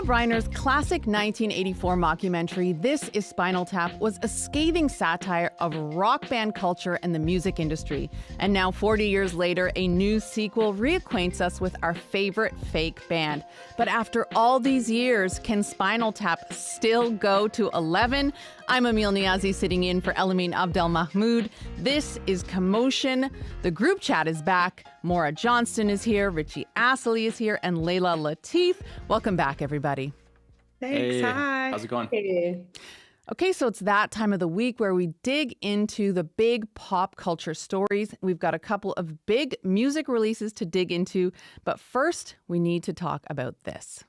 Reiner's classic 1984 mockumentary, This Is Spinal Tap, was a scathing satire of rock band culture and the music industry. And now, 40 years later, a new sequel reacquaints us with our favorite fake band. But after all these years, can Spinal Tap still go to 11? I'm Emil Niazi, sitting in for Elamin Abdelmahmoud. This is Commotion. The group chat is back. Maura Johnston is here. Richie Assaly is here. And Leila Latif. Welcome back, everybody. Thanks. Hey, hi. how's it going? Hey. Okay, so it's that time of the week where we dig into the big pop culture stories. We've got a couple of big music releases to dig into. But first, we need to talk about this.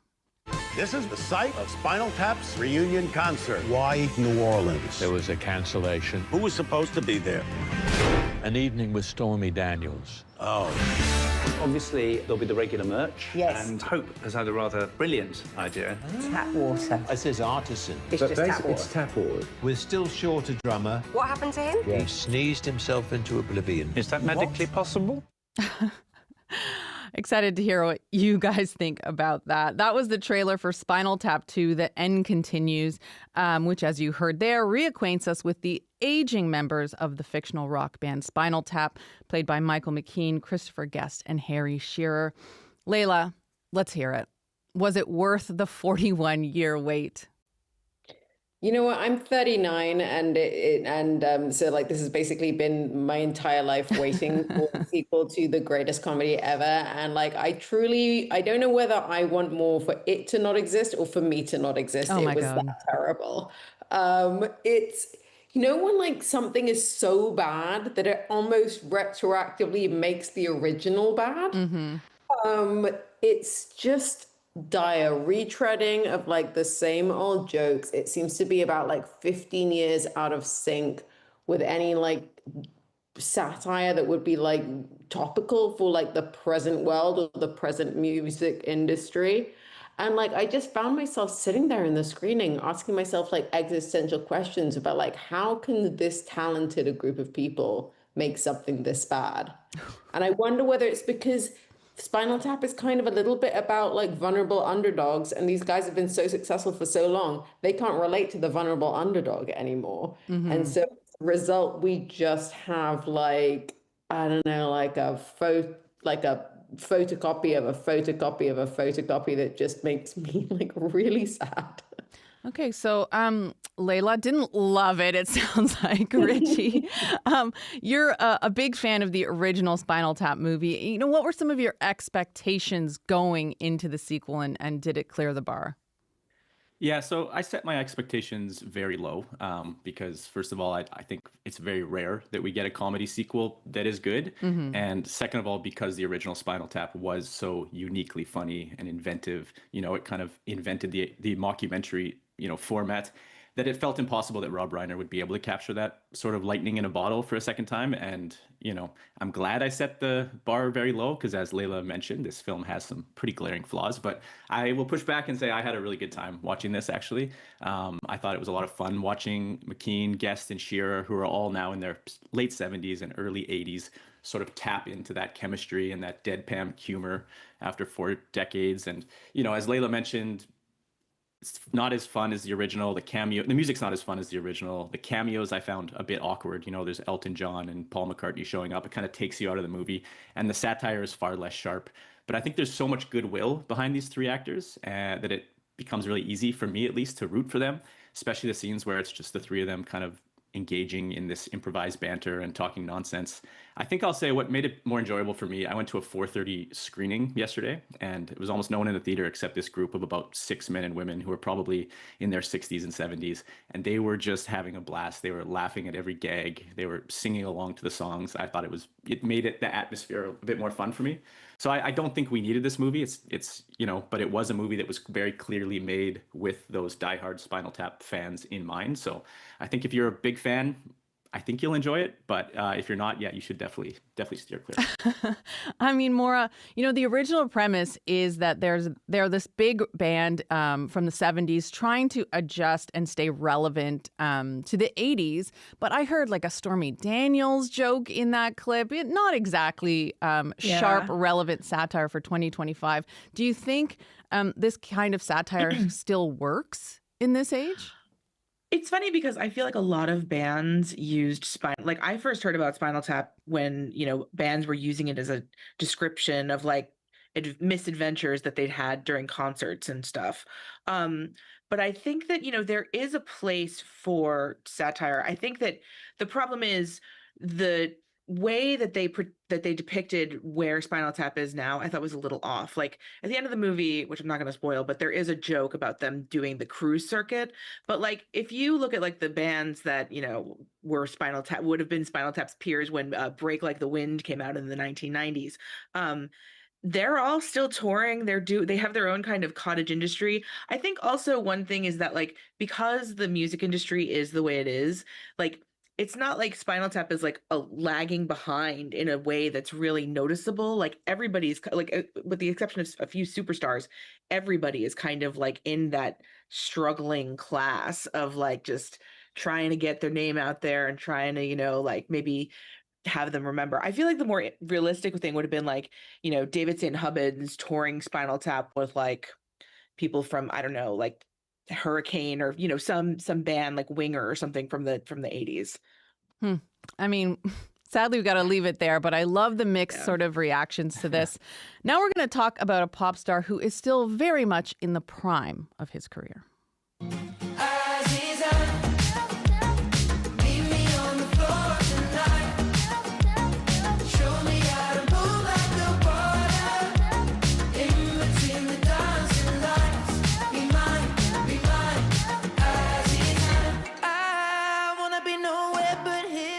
This is the site of Spinal Tap's reunion concert. Why New Orleans? There was a cancellation. Who was supposed to be there? An evening with Stormy Daniels. Oh. Obviously, there'll be the regular merch. Yes. And Hope has had a rather brilliant idea. Tap water. It says artisan. It's just tap water. It's tap water. We're still short a drummer. What happened to him? He sneezed himself into oblivion. Is that medically possible? Excited to hear what you guys think about that. That was the trailer for Spinal Tap 2, The End Continues, which, as you heard there, reacquaints us with the aging members of the fictional rock band Spinal Tap, played by Michael McKean, Christopher Guest, and Harry Shearer. Leila, let's hear it. Was it worth the 41-year wait? You know what? I'm 39, and so like this has basically been my entire life waiting for a sequel to the greatest comedy ever. And like I don't know whether I want more for it to not exist or for me to not exist. Oh my It was God. that terrible. It's when like something is so bad that it almost retroactively makes the original bad. It's just dire retreading of like the same old jokes. It seems to be about like 15 years out of sync with any like satire that would be like topical for like the present world or the present music industry. And like I just found myself sitting there in the screening asking myself like existential questions about like how can this talented a group of people make something this bad? And I wonder whether it's because Spinal Tap is kind of a little bit about like vulnerable underdogs, and these guys have been so successful for so long, they can't relate to the vulnerable underdog anymore. And so as a result, we just have like, I don't know, like a photocopy of a photocopy of a photocopy that just makes me like really sad. Okay, so Leila didn't love it, it sounds like, Richie. You're a big fan of the original Spinal Tap movie. You know, what were some of your expectations going into the sequel, and did it clear the bar? Yeah, so I set my expectations very low because, first of all, I think it's very rare that we get a comedy sequel that is good. And second of all, because the original Spinal Tap was so uniquely funny and inventive, it kind of invented the mockumentary, format, that it felt impossible that Rob Reiner would be able to capture that sort of lightning in a bottle for a second time. And, I'm glad I set the bar very low because, as Leila mentioned, this film has some pretty glaring flaws. But I will push back and say I had a really good time watching this, actually. I thought it was a lot of fun watching McKean, Guest, and Shearer, who are all now in their late 70s and early 80s, sort of tap into that chemistry and that deadpan humor after 4 decades. And, as Leila mentioned, it's not as fun as the original. The music's not as fun as the original. The cameos I found a bit awkward. There's Elton John and Paul McCartney showing up. It kind of takes you out of the movie. And the satire is far less sharp. But I think there's so much goodwill behind these 3 actors that it becomes really easy for me, at least, to root for them, especially the scenes where it's just the 3 of them kind of engaging in this improvised banter and talking nonsense. I think I'll say what made it more enjoyable for me, I went to a 4:30 screening yesterday, and it was almost no one in the theater except this group of about 6 men and women who were probably in their 60s and 70s, and they were just having a blast. They were laughing at every gag. They were singing along to the songs. I thought it made the atmosphere a bit more fun for me. So I don't think we needed this movie. It's but it was a movie that was very clearly made with those diehard Spinal Tap fans in mind. So I think if you're a big fan, I think you'll enjoy it, but if you're not, yeah, you should definitely steer clear. I mean, Maura, the original premise is that they're this big band from the 70s trying to adjust and stay relevant to the 80s. But I heard like a Stormy Daniels joke in that clip. Not exactly sharp, relevant satire for 2025. Do you think this kind of satire still works in this age? It's funny because I feel like a lot of bands used like I first heard about Spinal Tap when, bands were using it as a description of like misadventures that they'd had during concerts and stuff. But I think that, there is a place for satire. I think that the problem is the way that they depicted where Spinal Tap is now, I thought was a little off. Like at the end of the movie, which I'm not going to spoil, but there is a joke about them doing the cruise circuit. But like if you look at like the bands that were Spinal Tap, would have been Spinal Tap's peers when Break Like the Wind came out in the 1990s. They're all still touring. They have their own kind of cottage industry. I think also one thing is that like because the music industry is the way it is, like it's not like Spinal Tap is like a lagging behind in a way that's really noticeable. Like everybody's like, with the exception of a few superstars, everybody is kind of like in that struggling class of like just trying to get their name out there and trying to, like maybe have them remember. I feel like the more realistic thing would have been like, David St. Hubbins touring Spinal Tap with like people from, I don't know, like Hurricane or some band like Winger or something from the 80s. I mean, sadly we've got to leave it there, but I love the mixed sort of reactions to this. Now we're going to talk about a pop star who is still very much in the prime of his career.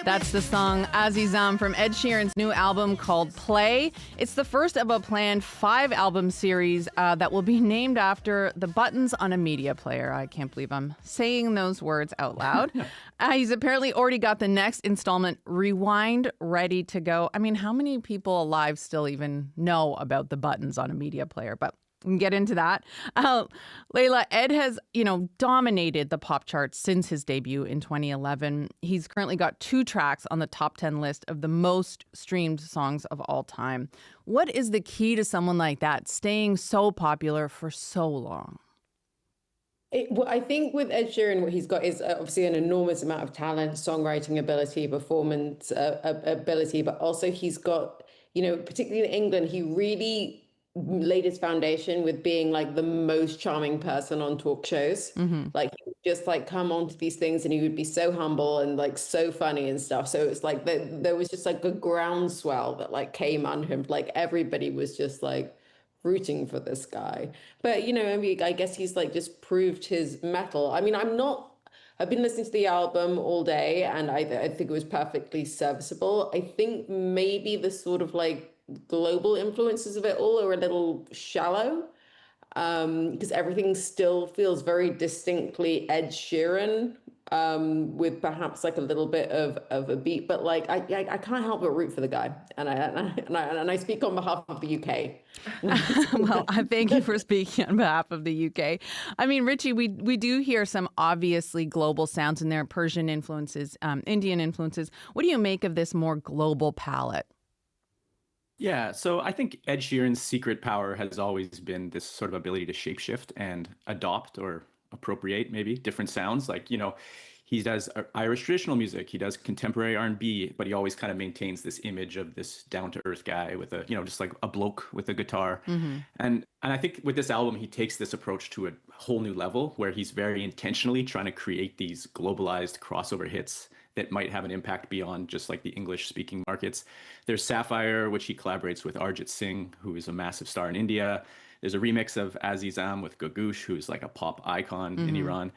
That's the song Azizam from Ed Sheeran's new album called Play. It's the first of a planned 5-album series that will be named after the buttons on a media player. I can't believe I'm saying those words out loud. He's apparently already got the next installment, Rewind, ready to go. I mean, how many people alive still even know about the buttons on a media player? But we can get into that. Leila, Ed has, dominated the pop charts since his debut in 2011. He's currently got 2 tracks on the top 10 list of the most streamed songs of all time. What is the key to someone like that staying so popular for so long? Well, I think with Ed Sheeran, what he's got is obviously an enormous amount of talent, songwriting ability, performance ability, but also he's got, particularly in England, he really laid his foundation with being like the most charming person on talk shows. Like he would just like come onto these things and he would be so humble and like so funny and stuff. So it's like there was just like a groundswell that like came on him. Like everybody was just like rooting for this guy. But I mean, I guess he's like just proved his mettle. I mean, I've been listening to the album all day and I think it was perfectly serviceable. I think maybe the sort of like global influences of it all are a little shallow because everything still feels very distinctly Ed Sheeran with perhaps like a little bit of a beat, but like I can't help but root for the guy, and I speak on behalf of the UK. Well, I thank you for speaking on behalf of the UK. I mean, Richie, we do hear some obviously global sounds in there, Persian influences, Indian influences. What do you make of this more global palette? Yeah, so I think Ed Sheeran's secret power has always been this sort of ability to shapeshift and adopt or appropriate maybe different sounds. Like, he does Irish traditional music, he does contemporary R&B, but he always kind of maintains this image of this down-to-earth guy with a, just like a bloke with a guitar. And I think with this album, he takes this approach to a whole new level where he's very intentionally trying to create these globalized crossover hits that might have an impact beyond just like the English-speaking markets. There's Sapphire, which he collaborates with Arjit Singh, who is a massive star in India. There's a remix of Azizam with Gagoosh, who's like a pop icon in Iran.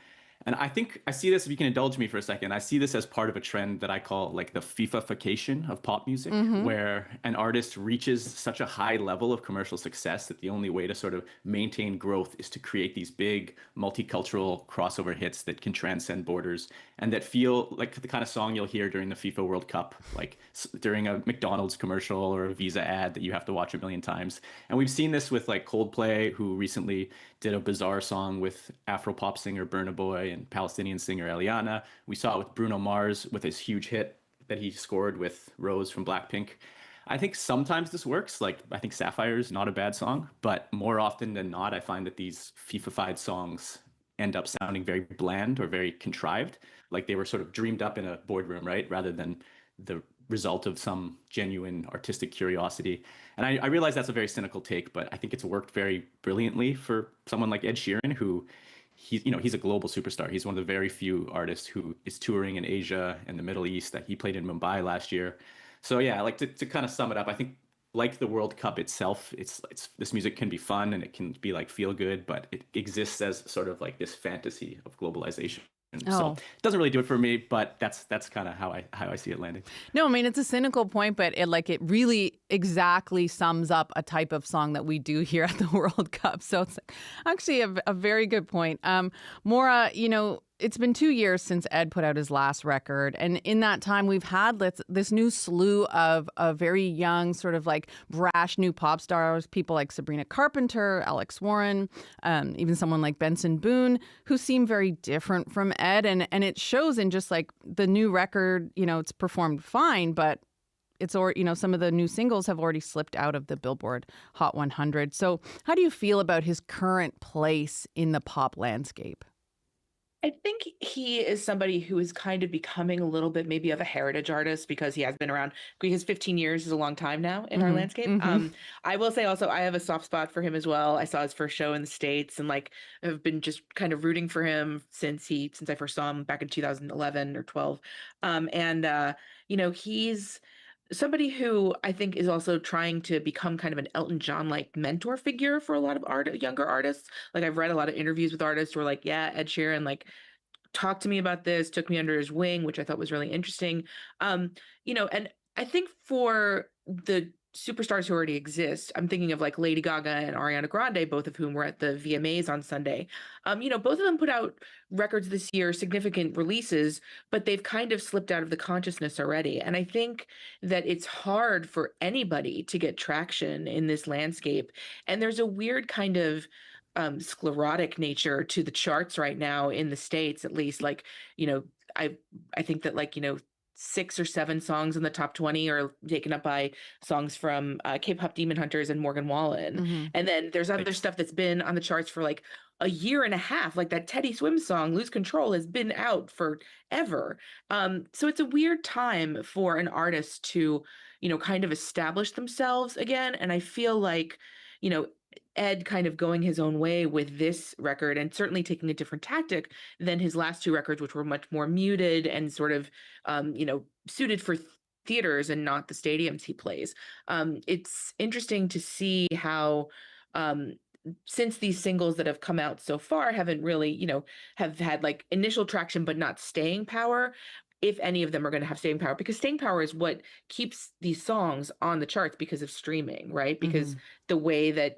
And I think I see this, if you can indulge me for a second, I see this as part of a trend that I call like the FIFA-fication of pop music, where an artist reaches such a high level of commercial success that the only way to sort of maintain growth is to create these big multicultural crossover hits that can transcend borders and that feel like the kind of song you'll hear during the FIFA World Cup, like during a McDonald's commercial or a Visa ad that you have to watch a million times. And we've seen this with like Coldplay, who recently did a bizarre song with Afro-pop singer Burna Boy and Palestinian singer Eliana. We saw it with Bruno Mars with his huge hit that he scored with Rose from Blackpink. I think sometimes this works. Like, I think Sapphire is not a bad song, but more often than not, I find that these FIFA-fied songs end up sounding very bland or very contrived, like they were sort of dreamed up in a boardroom, right? Rather than the result of some genuine artistic curiosity. And I realize that's a very cynical take, but I think it's worked very brilliantly for someone like Ed Sheeran, who he's a global superstar. He's one of the very few artists who is touring in Asia and the Middle East. That he played in Mumbai last year. So yeah, like to kind of sum it up, I think like the World Cup itself, it's this music can be fun and it can be like feel good, but it exists as sort of like this fantasy of globalization. So it doesn't really do it for me, but that's kind of how I see it landing. No, I mean, it's a cynical point, but it really exactly sums up a type of song that we do here at the World Cup. So it's actually a very good point. Maura, it's been 2 years since Ed put out his last record. And in that time, we've had this new slew of very young, sort of like brash new pop stars, people like Sabrina Carpenter, Alex Warren, even someone like Benson Boone, who seem very different from Ed. And it shows in just like the new record, it's performed fine, but it's some of the new singles have already slipped out of the Billboard Hot 100. So how do you feel about his current place in the pop landscape? I think he is somebody who is kind of becoming a little bit maybe of a heritage artist because he has been around. Because 15 years is a long time now in our landscape. I will say also I have a soft spot for him as well. I saw his first show in the States and have been just kind of rooting for him since I first saw him back in 2011 or 12. He's somebody who I think is also trying to become kind of an Elton John-like mentor figure for a lot of younger artists. Like I've read a lot of interviews with artists who are like, yeah, Ed Sheeran, talked to me about this, took me under his wing, which I thought was really interesting. And I think for the superstars who already exist, I'm thinking of like Lady Gaga and Ariana Grande, both of whom were at the VMAs on Sunday. Both of them put out records this year, significant releases, but they've kind of slipped out of the consciousness already. And I think that it's hard for anybody to get traction in this landscape. And there's a weird kind of sclerotic nature to the charts right now in the States, at least. I think that 6 or 7 songs in the top 20 are taken up by songs from K-pop Demon Hunters and Morgan Wallen. And then there's other stuff that's been on the charts for a year and a half, like that Teddy Swims song, Lose Control, has been out forever. So it's a weird time for an artist to, kind of establish themselves again. And I feel like, Ed kind of going his own way with this record and certainly taking a different tactic than his last 2 records, which were much more muted and sort of, suited for theaters and not the stadiums he plays. It's interesting to see how, since these singles that have come out so far haven't really, have had initial traction, but not staying power, if any of them are going to have staying power, because staying power is what keeps these songs on the charts because of streaming, right? Because the way that,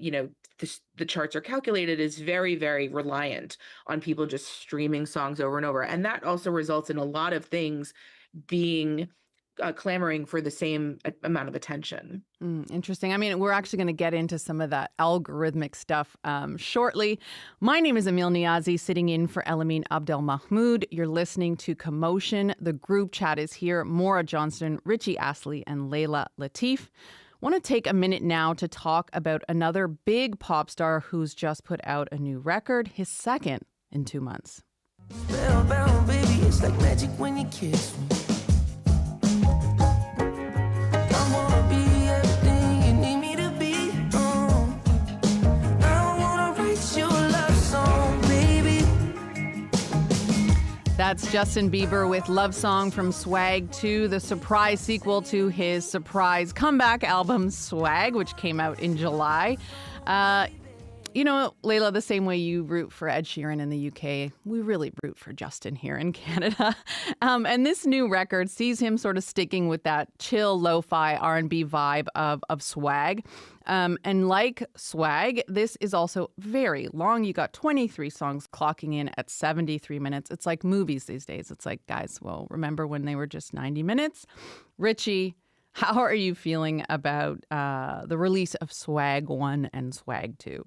the charts are calculated is very, very reliant on people just streaming songs over and over. And that also results in a lot of things being clamoring for the same amount of attention. Interesting. I mean, we're actually going to get into some of that algorithmic stuff shortly. My name is Emil Niazi, sitting in for Elamin Abdelmahmoud. You're listening to Commotion. The group chat is here. Maura Johnston, Richie Assaly, and Leila Latif. Want to take a minute now to talk about another big pop star who's just put out a new record, his second in 2 months. Bound, bound, baby, it's like magic when you kiss me. That's Justin Bieber with Love Song from Swag 2, the surprise sequel to his surprise comeback album Swag, which came out in July. Layla, the same way you root for Ed Sheeran in the UK, we really root for Justin here in Canada. And this new record sees him sort of sticking with that chill, lo-fi R&B vibe of swag. And like swag, this is also very long. You got 23 songs clocking in at 73 minutes. It's like movies these days. It's like, guys, well, remember when they were just 90 minutes? Richie, how are you feeling about the release of Swag 1 and Swag 2?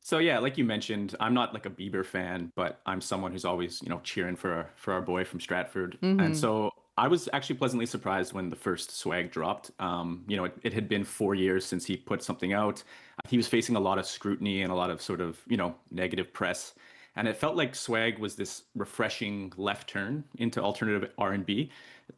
So yeah, like you mentioned, I'm not like a Bieber fan, but I'm someone who's always, cheering for our boy from Stratford. And so I was actually pleasantly surprised when the first Swag dropped. It had been 4 years since he put something out. He was facing a lot of scrutiny and a lot of sort of, negative press. And it felt like Swag was this refreshing left turn into alternative R&B.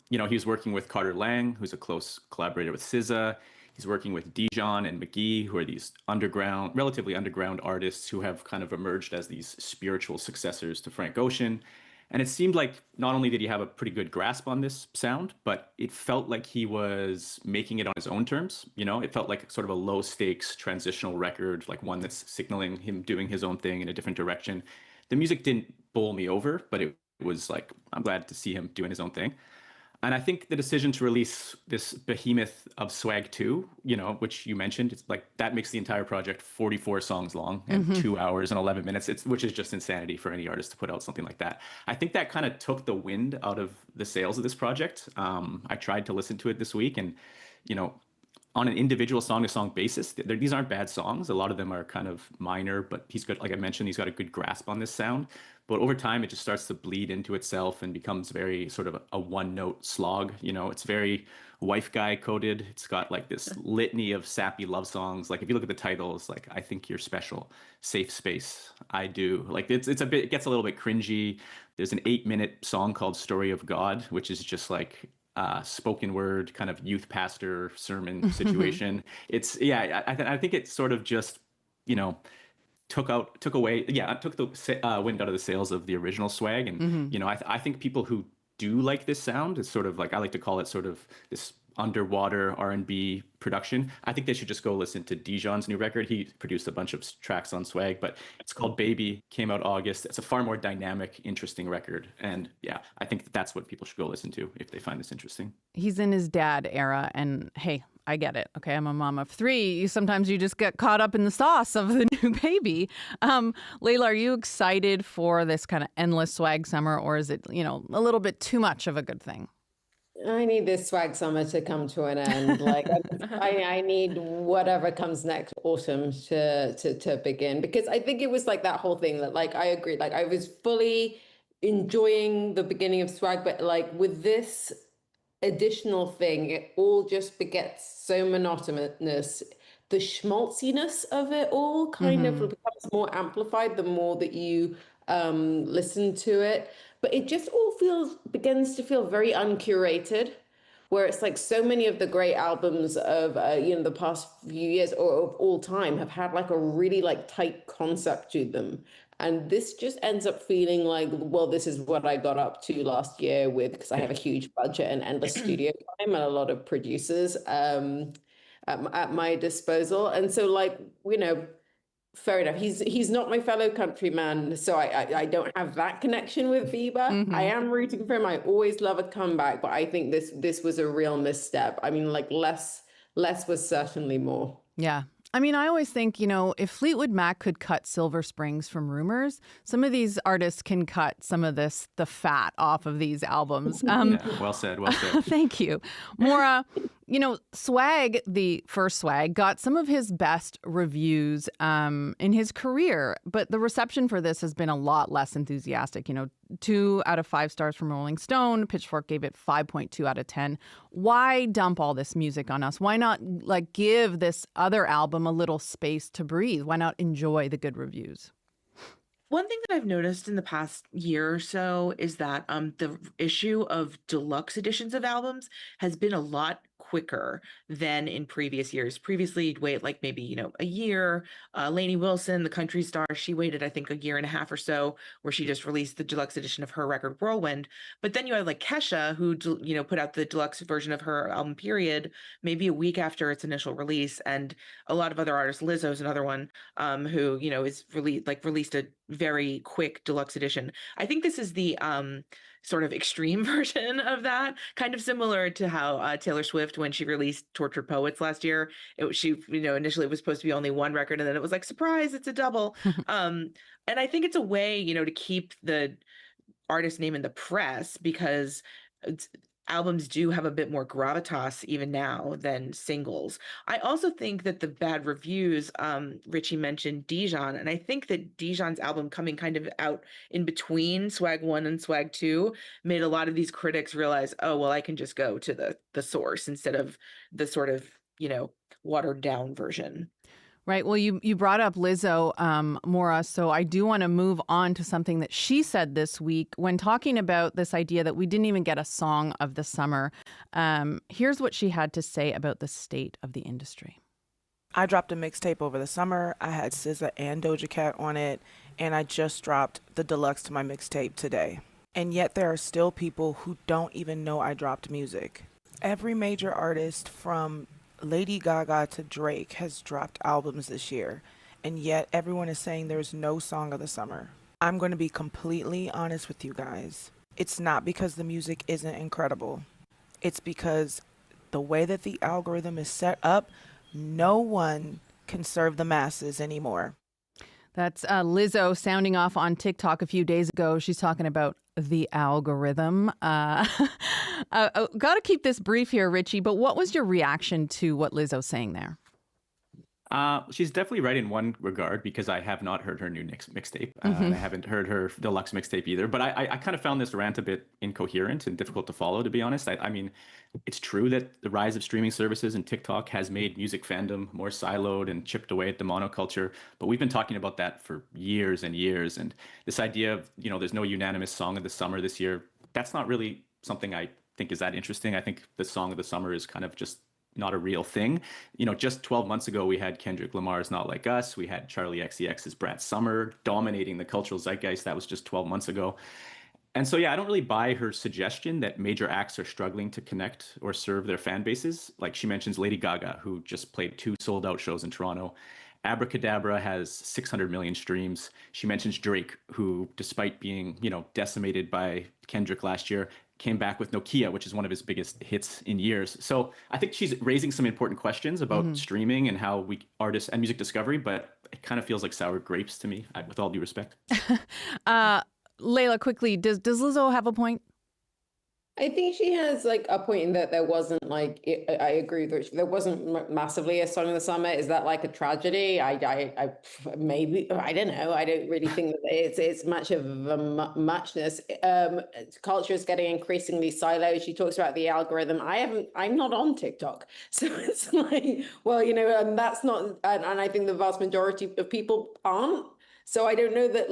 He was working with Carter Lang, who's a close collaborator with SZA. He's working with Dijon and McGee, who are these relatively underground artists who have kind of emerged as these spiritual successors to Frank Ocean. And it seemed like not only did he have a pretty good grasp on this sound, but it felt like he was making it on his own terms. It felt like sort of a low stakes transitional record, like one that's signaling him doing his own thing in a different direction. The music didn't bowl me over, but it was like, I'm glad to see him doing his own thing. And I think the decision to release this behemoth of Swag 2, which you mentioned, it's like that makes the entire project 44 songs long and 2 hours and 11 minutes, which is just insanity for any artist to put out something like that. I think that kind of took the wind out of the sails of this project. I tried to listen to it this week and, on an individual song-to-song basis, these aren't bad songs. A lot of them are kind of minor, but he's got, like I mentioned, he's got a good grasp on this sound. But over time, it just starts to bleed into itself and becomes very sort of a one-note slog. It's very wife guy coded. It's got like this litany of sappy love songs. Like if you look at the titles, like I Think You're Special, Safe Space, I Do. Like it gets a little bit cringy. There's an 8-minute song called Story of God, which is just like spoken word kind of youth pastor sermon situation. I think it sort of just took the wind out of the sails of the original Swag. And I think people who do like this sound, it's sort of like, I like to call it sort of this underwater R&B production. I think they should just go listen to Dijon's new record. He produced a bunch of tracks on Swag, but it's called Baby, came out August. It's a far more dynamic, interesting record. And yeah, I think that's what people should go listen to if they find this interesting. He's in his dad era, and hey, I get it. Okay, I'm a mom of 3. Sometimes you just get caught up in the sauce of the new baby. Layla, are you excited for this kind of endless Swag summer, or is it, a little bit too much of a good thing? I need this Swag summer to come to an end. Like I need whatever comes next autumn to begin, because I think it was like that whole thing that, like, I agree. Like I was fully enjoying the beginning of Swag, but like with this additional thing, it all just begets so monotonous. The schmaltziness of it all kind of becomes more amplified the more that you listen to it. But it just all begins to feel very uncurated, where it's like so many of the great albums of the past few years or of all time have had like a really like tight concept to them. And this just ends up feeling like, well, this is what I got up to last year because I have a huge budget and endless studio time and a lot of producers at my disposal. And so like, fair enough. He's not my fellow countryman, so I don't have that connection with Bieber. I am rooting for him. I always love a comeback, but I think this was a real misstep. I mean, like less was certainly more. Yeah. I mean, I always think, if Fleetwood Mac could cut Silver Springs from Rumors, some of these artists can cut some of the fat off of these albums. Yeah, well said. Thank you. Maura, Swag, the first Swag, got some of his best reviews in his career, but the reception for this has been a lot less enthusiastic. 2 out of 5 stars from Rolling Stone. Pitchfork gave it 5.2 out of 10. Why dump all this music on us? Why not give this other album a little space to breathe? Why not enjoy the good reviews? One thing that I've noticed in the past year or so is that the issue of deluxe editions of albums has been a lot quicker than in previous years. Previously, you'd wait like maybe, a year. Lainey Wilson, the country star, she waited, I think, a year and a half or so, where she just released the deluxe edition of her record Whirlwind. But then you had like Kesha, who, put out the deluxe version of her album Period, maybe a week after its initial release. And a lot of other artists, Lizzo's another one, who, is released a very quick deluxe edition. I think this is the sort of extreme version of that, kind of similar to how Taylor Swift, when she released Tortured Poets last year, initially it was supposed to be only one record, and then it was like, surprise, it's a double. And I think it's a way, to keep the artist name in the press, because albums do have a bit more gravitas even now than singles. I also think that the bad reviews, Richie mentioned Dijon, and I think that Dijon's album coming kind of out in between Swag 1 and Swag 2 made a lot of these critics realize, oh, well, I can just go to the source instead of the sort of, watered down version. Right. Well, you brought up Lizzo, Maura, so I do want to move on to something that she said this week when talking about this idea that we didn't even get a song of the summer. Here's what she had to say about the state of the industry. I dropped a mixtape over the summer. I had SZA and Doja Cat on it, and I just dropped the deluxe to my mixtape today. And yet there are still people who don't even know I dropped music. Every major artist from Lady Gaga to Drake has dropped albums this year, and yet everyone is saying there's no song of the summer. I'm going to be completely honest with you guys. It's not because the music isn't incredible. It's because the way that the algorithm is set up, no one can serve the masses anymore. That's Lizzo sounding off on TikTok a few days ago. She's talking about the algorithm. Got to keep this brief here, Richie, but what was your reaction to what Lizzo's saying there? She's definitely right in one regard, because I have not heard her new mixtape. And I haven't heard her deluxe mixtape either. But I kind of found this rant a bit incoherent and difficult to follow, to be honest. I mean, it's true that the rise of streaming services and TikTok has made music fandom more siloed and chipped away at the monoculture. But we've been talking about that for years and years. And this idea of, there's no unanimous song of the summer this year, that's not really something I think is that interesting. I think the song of the summer is kind of just not a real thing. Just 12 months ago, we had Kendrick Lamar's Not Like Us. We had Charlie XCX's Brat Summer dominating the cultural zeitgeist. That was just 12 months ago. And so, yeah, I don't really buy her suggestion that major acts are struggling to connect or serve their fan bases. Like she mentions Lady Gaga, who just played 2 sold-out shows in Toronto. Abracadabra has 600 million streams. She mentions Drake, who, despite being, decimated by Kendrick last year, came back with Nokia, which is one of his biggest hits in years. So I think she's raising some important questions about streaming and how artists and music discovery, but it kind of feels like sour grapes to me, with all due respect. Leila, quickly, does Lizzo have a point? I think she has like a point in that there wasn't I agree with Rich, there wasn't massively a song of the summer. Is that like a tragedy? I maybe, I don't know. I don't really think that it's much of a muchness. Culture is getting increasingly siloed. She talks about the algorithm. I'm not on TikTok. So it's like, well, and that's not, and I think the vast majority of people aren't. So I don't know that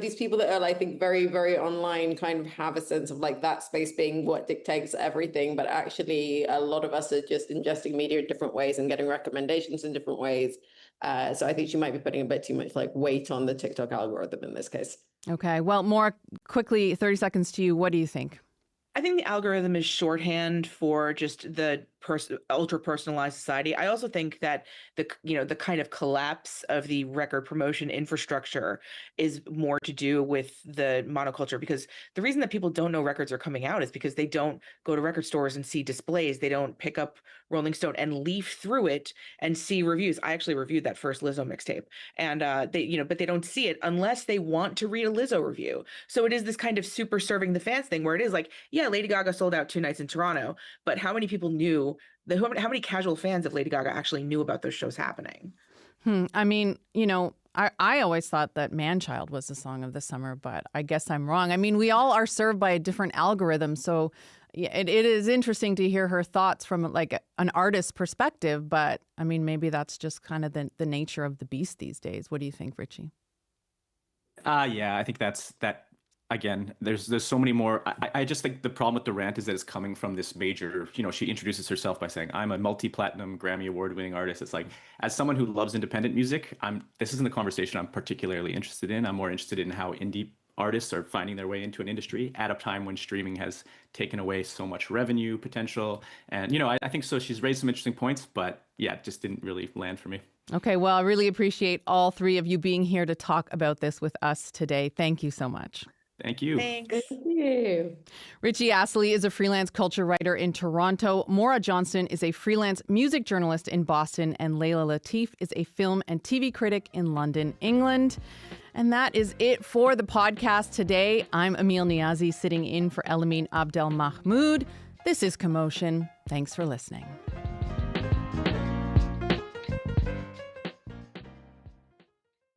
these people that are, I think, very, very online kind of have a sense of that space being what dictates everything. But actually, a lot of us are just ingesting media in different ways and getting recommendations in different ways. So I think she might be putting a bit too much weight on the TikTok algorithm in this case. Okay. Well, more quickly, 30 seconds to you. What do you think? I think the algorithm is shorthand for just the ultra personalized society. I also think that the kind of collapse of the record promotion infrastructure is more to do with the monoculture, because the reason that people don't know records are coming out is because they don't go to record stores and see displays. They don't pick up Rolling Stone and leaf through it and see reviews. I actually reviewed that first Lizzo mixtape, and but they don't see it unless they want to read a Lizzo review. So it is this kind of super serving the fans thing where it is like, yeah, Lady Gaga sold out 2 nights in Toronto, but how many people knew? How many casual fans of Lady Gaga actually knew about those shows happening? I mean, I always thought that Man-Child was the song of the summer, but I guess I'm wrong. I mean, we all are served by a different algorithm. So yeah, it is interesting to hear her thoughts from an artist's perspective. But I mean, maybe that's just kind of the nature of the beast these days. What do you think, Richie? Yeah, I think that again, there's so many more. I just think the problem with the rant is that it's coming from this major, she introduces herself by saying, I'm a multi-platinum Grammy award-winning artist. It's like, as someone who loves independent music, this isn't the conversation I'm particularly interested in. I'm more interested in how indie artists are finding their way into an industry at a time when streaming has taken away so much revenue potential. And, I think so. She's raised some interesting points, but yeah, it just didn't really land for me. Okay, well, I really appreciate all three of you being here to talk about this with us today. Thank you so much. Thank you. Thanks. Thank you. Richie Assaly is a freelance culture writer in Toronto. Maura Johnston is a freelance music journalist in Boston. And Leila Latif is a film and TV critic in London, England. And that is it for the podcast today. I'm Emil Niazi, sitting in for Elamin Abdelmahmoud. This is Commotion. Thanks for listening.